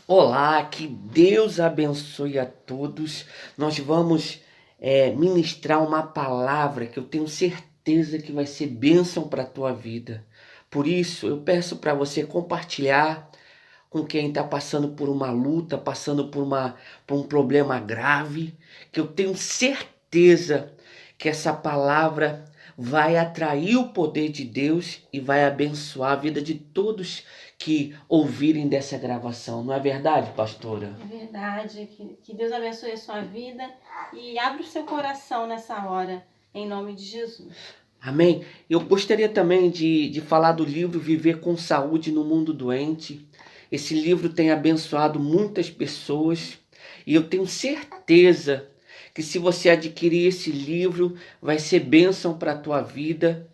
Olá, que Deus abençoe a todos. Nós vamos ministrar uma palavra que eu tenho certeza que vai ser bênção para a tua vida. Por isso, eu peço para você compartilhar com quem está passando por uma luta, passando por um problema grave, que eu tenho certeza que essa palavra vai atrair o poder de Deus e vai abençoar a vida de todos que ouvirem dessa gravação. Não é verdade, pastora? É verdade. Que Deus abençoe a sua vida e abra o seu coração nessa hora, em nome de Jesus. Amém? Eu gostaria também de falar do livro Viver com Saúde no Mundo Doente. Esse livro tem abençoado muitas pessoas e eu tenho certeza que se você adquirir esse livro, vai ser bênção para a tua vida,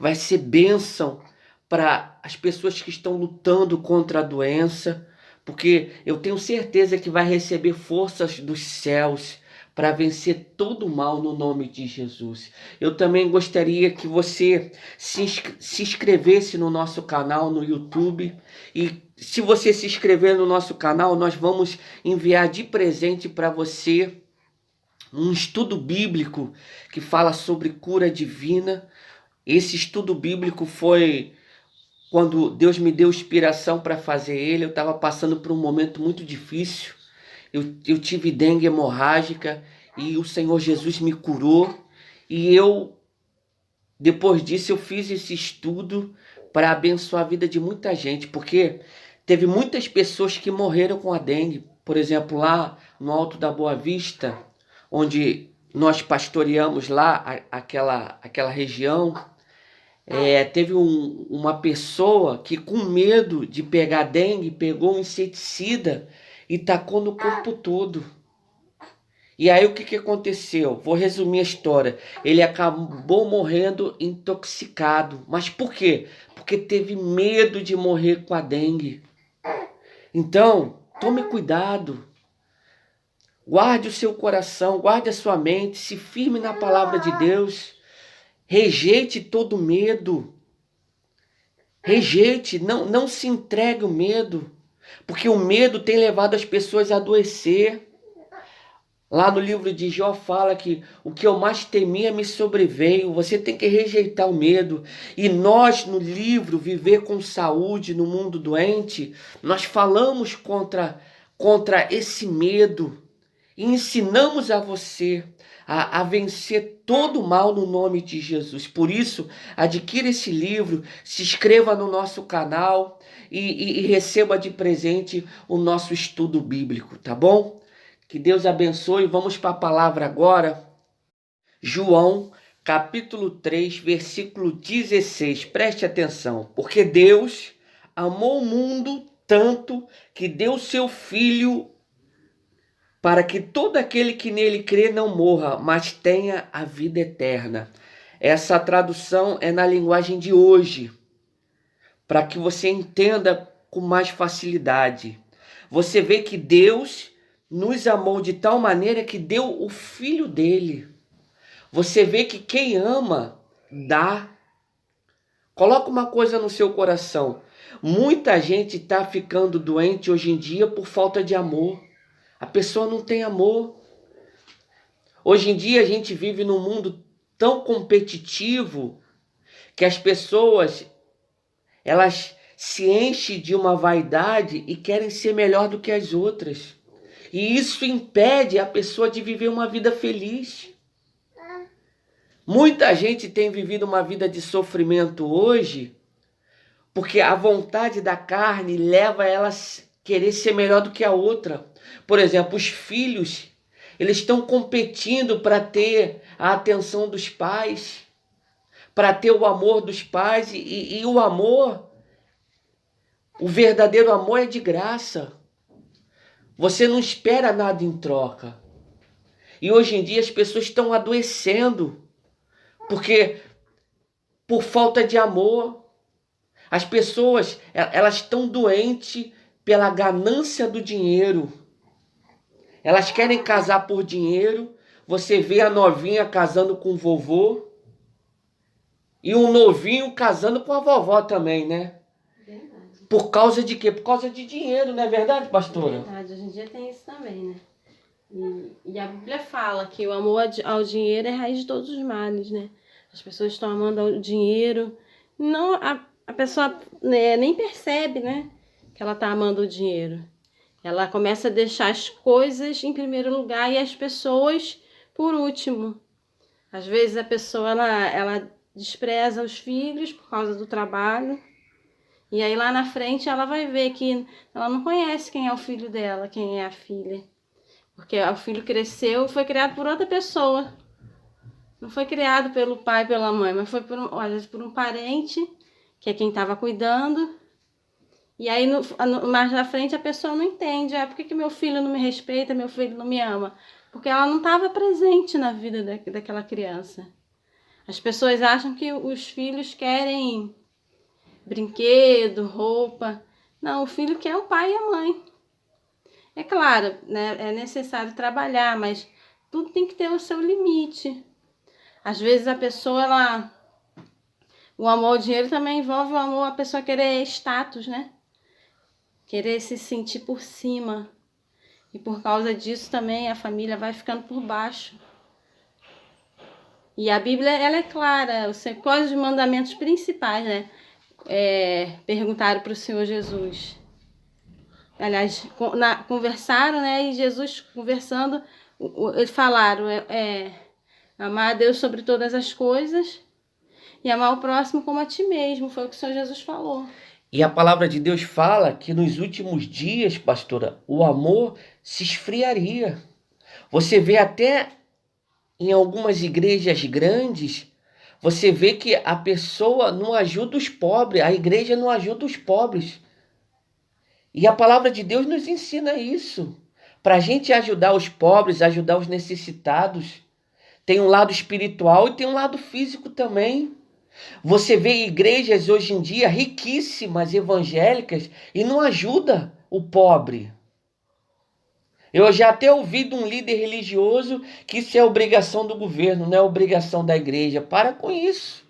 vai ser bênção para as pessoas que estão lutando contra a doença, porque eu tenho certeza que vai receber forças dos céus para vencer todo o mal no nome de Jesus. Eu também gostaria que você se inscrevesse no nosso canal no YouTube. E se você se inscrever no nosso canal, nós vamos enviar de presente para você um estudo bíblico que fala sobre cura divina. Esse estudo bíblico foi quando Deus me deu inspiração para fazer ele. Eu estava passando por um momento muito difícil. Eu tive dengue hemorrágica e o Senhor Jesus me curou. E depois disso, eu fiz esse estudo para abençoar a vida de muita gente, porque teve muitas pessoas que morreram com a dengue. Por exemplo, lá no Alto da Boa Vista, onde nós pastoreamos lá aquela região, teve uma pessoa que, com medo de pegar dengue, pegou um inseticida e tacou no corpo todo. E aí o que aconteceu? Vou resumir a história. Ele acabou morrendo intoxicado. Mas por quê? Porque teve medo de morrer com a dengue. Então, tome cuidado. Guarde o seu coração, guarde a sua mente, se firme na palavra de Deus. Rejeite todo medo. Rejeite, não se entregue ao medo. Porque o medo tem levado as pessoas a adoecer. Lá no livro de Jó fala que o que eu mais temia me sobreveio. Você tem que rejeitar o medo. E nós, no livro Viver com Saúde no Mundo Doente, nós falamos contra esse medo. E ensinamos a você a vencer todo o mal no nome de Jesus. Por isso, adquira esse livro, se inscreva no nosso canal e receba de presente o nosso estudo bíblico, tá bom? Que Deus abençoe. Vamos para a palavra agora. João, capítulo 3, versículo 16. Preste atenção. Porque Deus amou o mundo tanto que deu seu Filho para que todo aquele que nele crê não morra, mas tenha a vida eterna. Essa tradução é na linguagem de hoje, para que você entenda com mais facilidade. Você vê que Deus nos amou de tal maneira que deu o Filho dele. Você vê que quem ama, dá. Coloca uma coisa no seu coração. Muita gente está ficando doente hoje em dia por falta de amor. A pessoa não tem amor. Hoje em dia a gente vive num mundo tão competitivo que as pessoas, elas se enchem de uma vaidade e querem ser melhor do que as outras. E isso impede a pessoa de viver uma vida feliz. Muita gente tem vivido uma vida de sofrimento hoje porque a vontade da carne leva ela a querer ser melhor do que a outra. Por exemplo, os filhos, eles estão competindo para ter a atenção dos pais, para ter o amor dos pais, e o amor, o verdadeiro amor é de graça. Você não espera nada em troca. E hoje em dia as pessoas estão adoecendo, porque por falta de amor, as pessoas, elas estão doentes pela ganância do dinheiro. Elas querem casar por dinheiro. Você vê a novinha casando com o vovô e um novinho casando com a vovó também, né? Verdade. Por causa de quê? Por causa de dinheiro, não é verdade, pastora? É verdade, hoje em dia tem isso também, né? E a Bíblia fala que o amor ao dinheiro é a raiz de todos os males, né? As pessoas estão amando o dinheiro. Não, a pessoa, né, nem percebe, né, que ela está amando o dinheiro. Ela começa a deixar as coisas em primeiro lugar e as pessoas por último. Às vezes a pessoa ela despreza os filhos por causa do trabalho. E aí lá na frente ela vai ver que ela não conhece quem é o filho dela, quem é a filha. Porque o filho cresceu e foi criado por outra pessoa. Não foi criado pelo pai e pela mãe, mas foi às vezes por um parente, que é quem estava cuidando. E aí mais na frente a pessoa não entende. Por que meu filho não me respeita, meu filho não me ama? Porque ela não estava presente na vida daquela criança. As pessoas acham que os filhos querem brinquedo, roupa. Não, o filho quer o pai e a mãe. É claro, né, é necessário trabalhar, mas tudo tem que ter o seu limite. Às vezes a pessoa, o amor ao dinheiro também envolve o amor a pessoa querer status, né? Querer se sentir por cima. E por causa disso também a família vai ficando por baixo. E a Bíblia, ela é clara, quais os mandamentos principais, né? Perguntaram para o Senhor Jesus. Aliás, conversaram, né? E Jesus conversando, eles falaram, amar a Deus sobre todas as coisas e amar o próximo como a ti mesmo. Foi o que o Senhor Jesus falou. E a palavra de Deus fala que nos últimos dias, pastora, o amor se esfriaria. Você vê até em algumas igrejas grandes, você vê que a pessoa não ajuda os pobres, a igreja não ajuda os pobres. E a palavra de Deus nos ensina isso. Para a gente ajudar os pobres, ajudar os necessitados, tem um lado espiritual e tem um lado físico também. Você vê igrejas hoje em dia riquíssimas, evangélicas, e não ajuda o pobre. Eu já até ouvi de um líder religioso que isso é obrigação do governo, não é obrigação da igreja. Para com isso.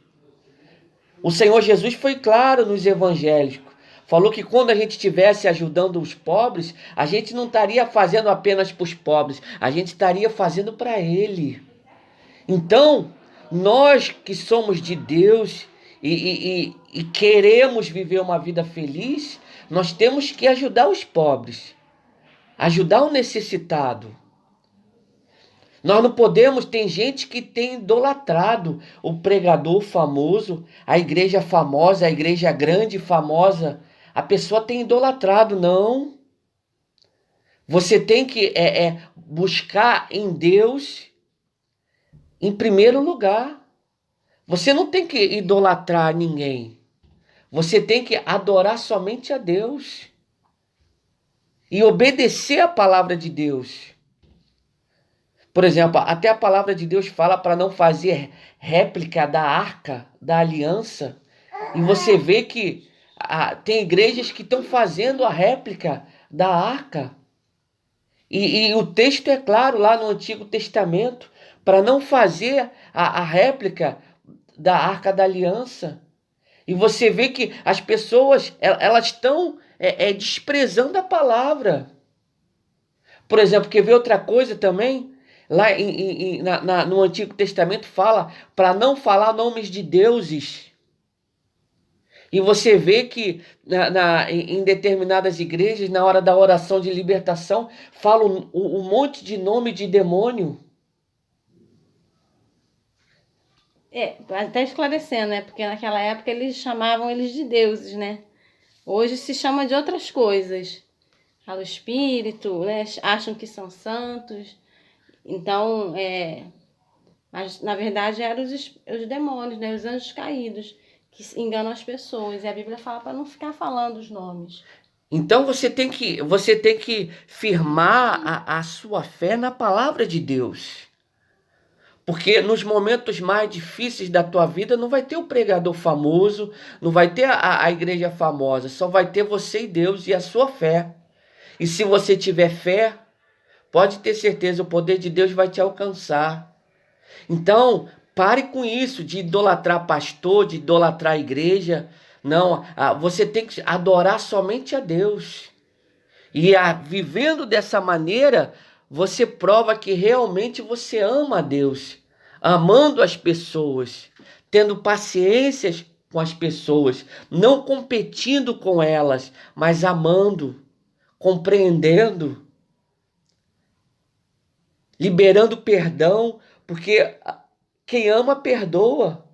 O Senhor Jesus foi claro nos evangélicos. Falou que quando a gente estivesse ajudando os pobres, a gente não estaria fazendo apenas para os pobres, a gente estaria fazendo para Ele. Então, nós que somos de Deus e queremos viver uma vida feliz, nós temos que ajudar os pobres, ajudar o necessitado. Nós não podemos, tem gente que tem idolatrado o pregador famoso, a igreja famosa, a igreja grande e famosa. A pessoa tem idolatrado, não. Você tem que buscar em Deus em primeiro lugar. Você não tem que idolatrar ninguém. Você tem que adorar somente a Deus. E obedecer a palavra de Deus. Por exemplo, até a palavra de Deus fala para não fazer réplica da arca da aliança. E você vê que tem igrejas que estão fazendo a réplica da arca. E o texto é claro lá no Antigo Testamento, para não fazer a réplica da arca da aliança. E você vê que as pessoas elas estão desprezando a palavra. Por exemplo, quer ver outra coisa também? Lá no Antigo Testamento fala para não falar nomes de deuses. E você vê que em determinadas igrejas, na hora da oração de libertação, falam um monte de nome de demônio. Até esclarecendo, né? Porque naquela época eles chamavam eles de deuses, né? Hoje se chama de outras coisas. Fala o espírito, né? Acham que são santos. Então, mas na verdade eram os demônios, né? Os anjos caídos, que enganam as pessoas. E a Bíblia fala para não ficar falando os nomes. Então você tem que firmar a sua fé na palavra de Deus. Porque nos momentos mais difíceis da tua vida não vai ter o pregador famoso, não vai ter a igreja famosa, só vai ter você e Deus e a sua fé. E se você tiver fé, pode ter certeza, o poder de Deus vai te alcançar. Então, pare com isso de idolatrar pastor, de idolatrar a igreja. Não, você tem que adorar somente a Deus. E vivendo dessa maneira, você prova que realmente você ama a Deus, amando as pessoas, tendo paciência com as pessoas, não competindo com elas, mas amando, compreendendo, liberando perdão, porque quem ama perdoa.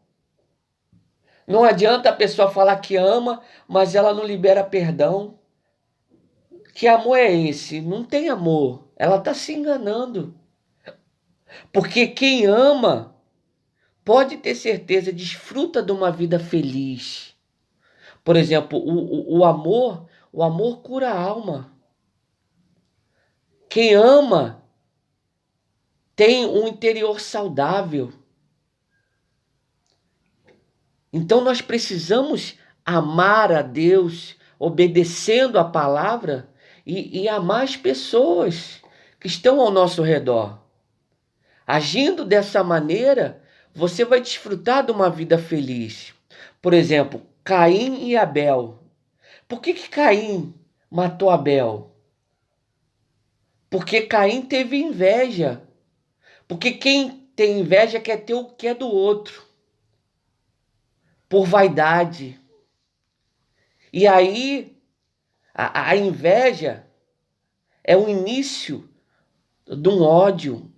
Não adianta a pessoa falar que ama, mas ela não libera perdão. Que amor é esse? Não tem amor. Ela está se enganando. Porque quem ama, pode ter certeza, desfruta de uma vida feliz. Por exemplo, o amor cura a alma. Quem ama tem um interior saudável. Então nós precisamos amar a Deus, obedecendo a palavra e amar as pessoas que estão ao nosso redor. Agindo dessa maneira, você vai desfrutar de uma vida feliz. Por exemplo, Caim e Abel. Por que Caim matou Abel? Porque Caim teve inveja. Porque quem tem inveja quer ter o que é do outro. Por vaidade. E aí, a inveja é o início de um ódio,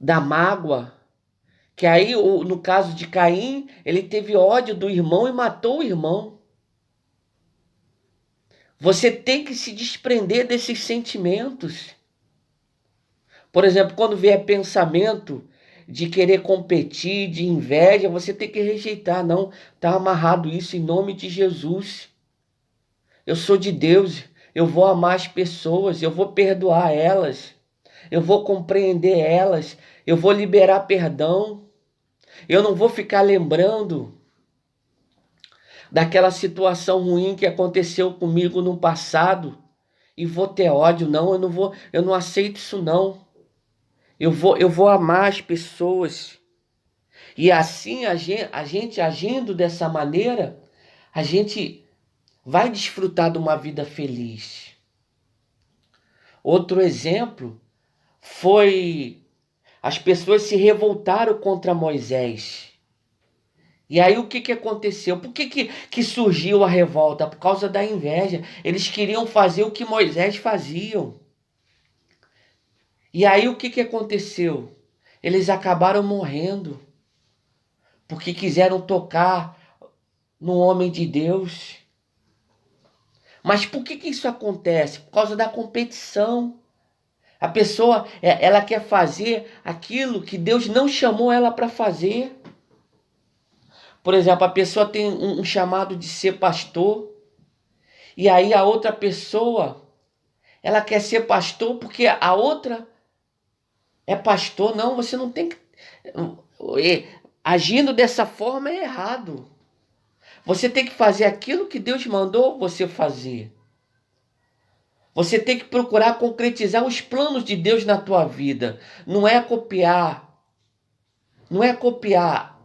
da mágoa. Que aí, no caso de Caim, ele teve ódio do irmão e matou o irmão. Você tem que se desprender desses sentimentos. Por exemplo, quando vier pensamento de querer competir, de inveja, você tem que rejeitar. Não, está amarrado isso em nome de Jesus. Eu sou de Deus, eu vou amar as pessoas, eu vou perdoar elas, eu vou compreender elas, eu vou liberar perdão. Eu não vou ficar lembrando daquela situação ruim que aconteceu comigo no passado e vou ter ódio. Não, eu não aceito isso não. Eu vou amar as pessoas. E assim a gente agindo dessa maneira, a gente vai desfrutar de uma vida feliz. Outro exemplo foi as pessoas se revoltaram contra Moisés. E aí o que aconteceu? Por que surgiu a revolta? Por causa da inveja. Eles queriam fazer o que Moisés fazia. E aí o que aconteceu? Eles acabaram morrendo. Porque quiseram tocar no homem de Deus. Mas por que isso acontece? Por causa da competição. A pessoa, ela quer fazer aquilo que Deus não chamou ela para fazer. Por exemplo, a pessoa tem um chamado de ser pastor, e aí a outra pessoa, ela quer ser pastor porque a outra é pastor. Não, você não tem que... Agindo dessa forma é errado. Você tem que fazer aquilo que Deus mandou você fazer. Você tem que procurar concretizar os planos de Deus na tua vida. Não é copiar. Não é copiar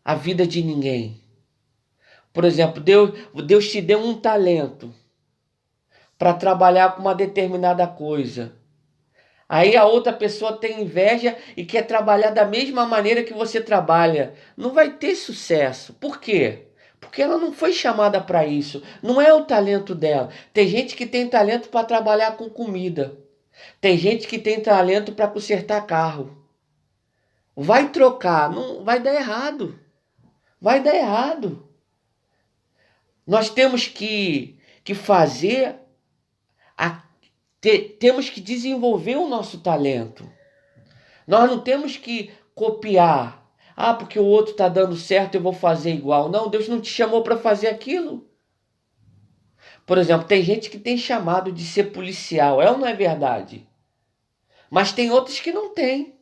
a vida de ninguém. Por exemplo, Deus te deu um talento para trabalhar com uma determinada coisa. Aí a outra pessoa tem inveja e quer trabalhar da mesma maneira que você trabalha. Não vai ter sucesso. Por quê? Porque ela não foi chamada para isso. Não é o talento dela. Tem gente que tem talento para trabalhar com comida. Tem gente que tem talento para consertar carro. Vai trocar, não vai dar errado. Vai dar errado. Nós temos que fazer, temos que desenvolver o nosso talento. Nós não temos que copiar. Ah, porque o outro está dando certo, eu vou fazer igual. Não, Deus não te chamou para fazer aquilo. Por exemplo, tem gente que tem chamado de ser policial. É ou não é verdade? Mas tem outros que não têm.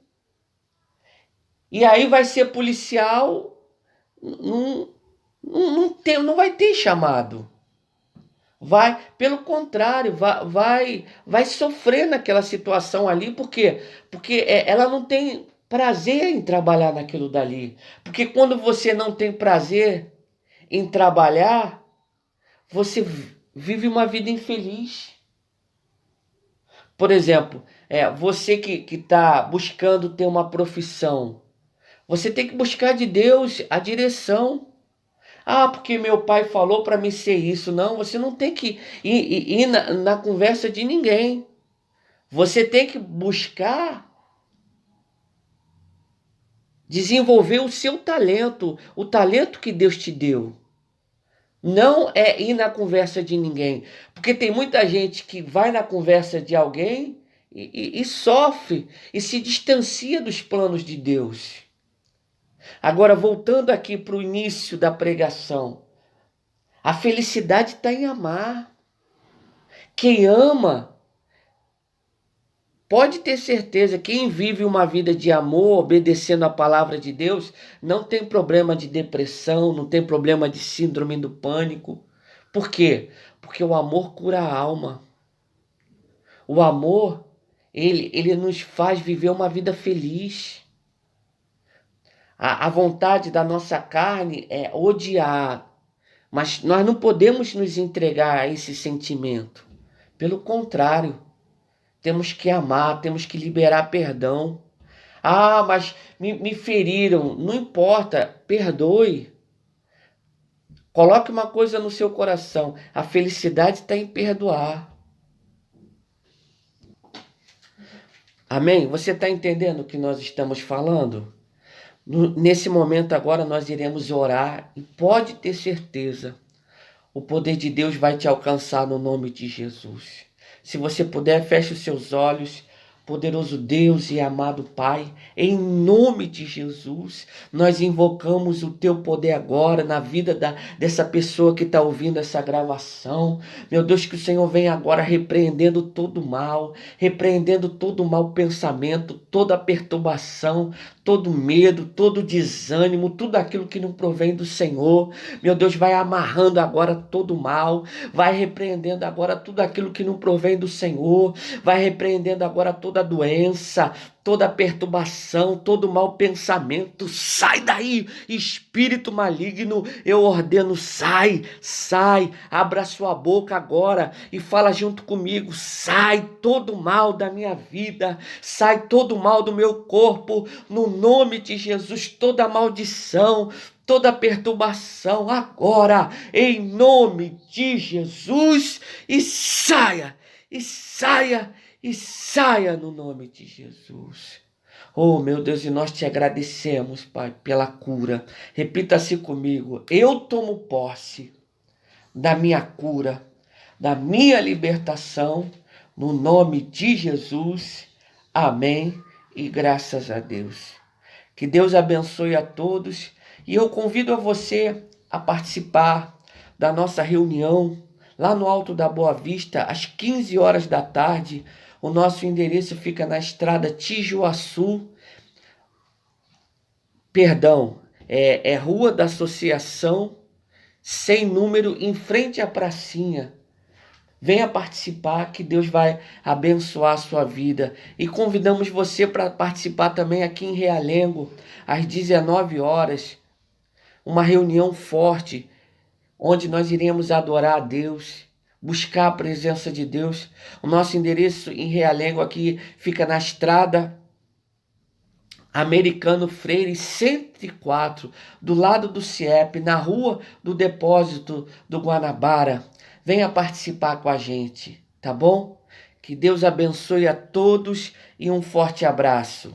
E aí vai ser policial, não vai ter chamado. Pelo contrário, vai sofrer naquela situação ali, porque ela não tem prazer em trabalhar naquilo dali. Porque quando você não tem prazer em trabalhar, você vive uma vida infeliz. Por exemplo, você que está buscando ter uma profissão, você tem que buscar de Deus a direção. Ah, porque meu pai falou para mim ser isso. Não, você não tem que ir na conversa de ninguém. Você tem que buscar desenvolver o seu talento, o talento que Deus te deu. Não é ir na conversa de ninguém. Porque tem muita gente que vai na conversa de alguém e sofre e se distancia dos planos de Deus. Agora, voltando aqui para o início da pregação, a felicidade está em amar. Quem ama, pode ter certeza, quem vive uma vida de amor, obedecendo a palavra de Deus, não tem problema de depressão, não tem problema de síndrome do pânico. Por quê? Porque o amor cura a alma. O amor, ele nos faz viver uma vida feliz. A vontade da nossa carne é odiar, mas nós não podemos nos entregar a esse sentimento. Pelo contrário, temos que amar, temos que liberar perdão. Ah, mas me feriram. Não importa, perdoe. Coloque uma coisa no seu coração. A felicidade está em perdoar. Amém? Você está entendendo o que nós estamos falando? Nesse momento agora nós iremos orar e pode ter certeza, o poder de Deus vai te alcançar no nome de Jesus. Se você puder, feche os seus olhos. Poderoso Deus e amado Pai, em nome de Jesus, nós invocamos o Teu poder agora na vida dessa pessoa que está ouvindo essa gravação. Meu Deus, que o Senhor venha agora repreendendo todo mal, repreendendo todo mau pensamento, toda perturbação, todo medo, todo desânimo, tudo aquilo que não provém do Senhor. Meu Deus, vai amarrando agora todo mal, vai repreendendo agora tudo aquilo que não provém do Senhor, vai repreendendo agora toda doença, toda perturbação, todo mau pensamento. Sai daí, espírito maligno, eu ordeno, sai, sai, abra sua boca agora e fala junto comigo. Sai todo mal da minha vida, sai todo mal do meu corpo, no nome de Jesus, toda maldição, toda perturbação agora, em nome de Jesus, e saia, e saia, e saia no nome de Jesus. Oh, meu Deus, e nós te agradecemos, Pai, pela cura. Repita-se comigo: eu tomo posse da minha cura, da minha libertação, no nome de Jesus. Amém e graças a Deus. Que Deus abençoe a todos e eu convido a você a participar da nossa reunião lá no Alto da Boa Vista, às 15 horas da tarde. O nosso endereço fica na estrada Tijuaçu, Rua da Associação, sem número, em frente à pracinha. Venha participar, que Deus vai abençoar a sua vida. E convidamos você para participar também aqui em Realengo, às 19 horas. Uma reunião forte, onde nós iremos adorar a Deus, buscar a presença de Deus. O nosso endereço em Realengo aqui fica na estrada Americano Freire 104, do lado do CIEP, na rua do depósito do Guanabara. Venha participar com a gente, tá bom? Que Deus abençoe a todos e um forte abraço.